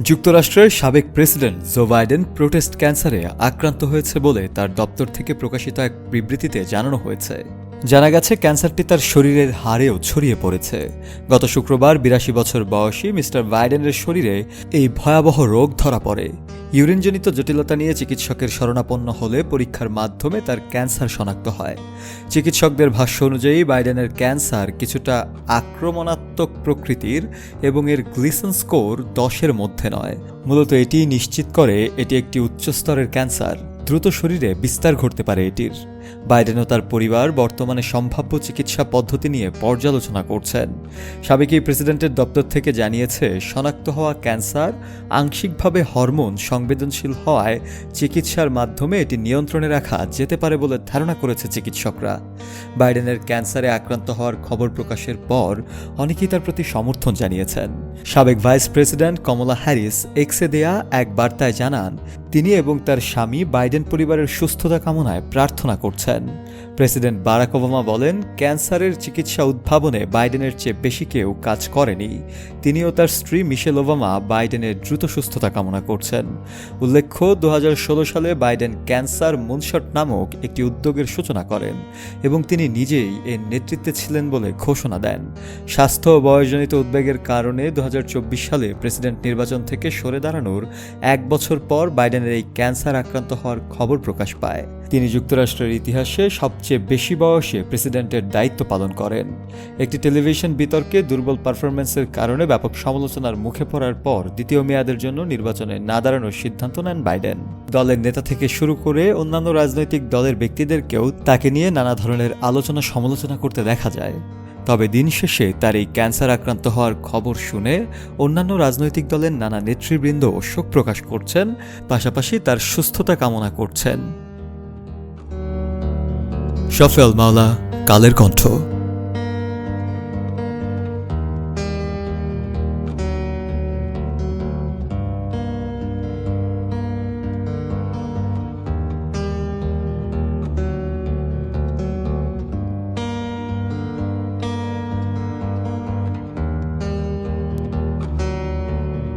যুক্তরাষ্ট্রের সাবেক president Joe Biden prostate ক্যান্সারে আক্রান্ত হয়েছে বলে তার দপ্তর থেকে প্রকাশিত এক বিবৃতিতে জানানো হয়েছে। জানা গেছে ক্যান্সারটি তার শরীরের হাড়েও ছড়িয়ে পড়েছে। গত শুক্রবার ৮২ বছর বয়সী মিস্টার বাইডেনের শরীরে এই ভয়াবহ রোগ ধরা পড়ে। ইউরিনজনিত জটিলতা নিয়ে চিকিৎসকের শরণাপন্ন হলে পরীক্ষার মাধ্যমে তার ক্যান্সার শনাক্ত হয়। চিকিৎসকদের ভাষ্য অনুযায়ী বাইডেনের ক্যান্সার কিছুটা আক্রমণাত্মক প্রকৃতির এবং এর গ্লিসন স্কোর 10-এর মধ্যে নয়। মূলত এটি নিশ্চিত করে এটি একটি উচ্চস্তরের ক্যান্সার। দ্রুত শরীরে বিস্তার ঘটতে পারে এটির। বাইডেন ও তার পরিবার বর্তমানে সম্ভাব্য চিকিৎসা পদ্ধতি নিয়ে পর্যালোচনা করছেন। সাবেক এই প্রেসিডেন্টের দপ্তর থেকে জানিয়েছে, শনাক্ত হওয়া ক্যান্সার আংশিকভাবে হরমোন সংবেদনশীল হওয়ায় চিকিৎসার মাধ্যমে এটি নিয়ন্ত্রণে রাখা যেতে পারে বলে ধারণা করেছে চিকিৎসকরা। বাইডেনের ক্যান্সারে আক্রান্ত হওয়ার খবর প্রকাশের পর অনেকেই তার প্রতি সমর্থন জানিয়েছেন। সাবেক ভাইস প্রেসিডেন্ট কমলা হ্যারিস এক্সে দেয়া এক বার্তায় জানান, তিনি এবং তার স্বামী বাইডেন পরিবারের সুস্থতা কামনায় প্রার্থনা করছেন। প্রেসিডেন্ট বারাক ওবামা বলেন, ক্যান্সারের চিকিৎসা উদ্ভাবনে বাইডেনের চেয়ে বেশি কেউ কাজ করেনি। তিনি ও তার স্ত্রী মিশেল ওবামা বাইডেনের দ্রুত সুস্থতা কামনা করছেন। উল্লেখ্য, ২০১৬ সালে বাইডেন ক্যান্সার মুনশট নামক একটি উদ্যোগের সূচনা করেন এবং তিনি নিজেই এর নেতৃত্বে ছিলেন বলে ঘোষণা দেন। স্বাস্থ্য ও বয়সজনিত উদ্বেগের কারণে ২০২৪ সালে প্রেসিডেন্ট নির্বাচন থেকে সরে দাঁড়ানোর ১ বছর পর বাইডেনের এই ক্যান্সার আক্রান্ত হওয়ার খবর প্রকাশ পায়। তিনি যুক্তরাষ্ট্রের ইতিহাসে সবচেয়ে বেশি বয়সে প্রেসিডেন্টের দায়িত্ব পালন করেন। একটি টেলিভিশন বিতর্কে দুর্বল পারফরম্যান্সের কারণে ব্যাপক সমালোচনার মুখে পড়ার পর দ্বিতীয় মেয়াদের জন্য নির্বাচনে না দাঁড়ানোর সিদ্ধান্ত নেন বাইডেন। দলের নেতা থেকে শুরু করে অন্যান্য রাজনৈতিক দলের ব্যক্তিদেরকেও তাকে নিয়ে নানা ধরনের আলোচনা সমালোচনা করতে দেখা যায়। তবে দিন শেষে তার এই ক্যান্সার আক্রান্ত হওয়ার খবর শুনে অন্যান্য রাজনৈতিক দলের নানা নেতৃবৃন্দ শোক প্রকাশ করছেন, পাশাপাশি তার সুস্থতা কামনা করছেন। শফি আল মাওলা, কালের কণ্ঠ।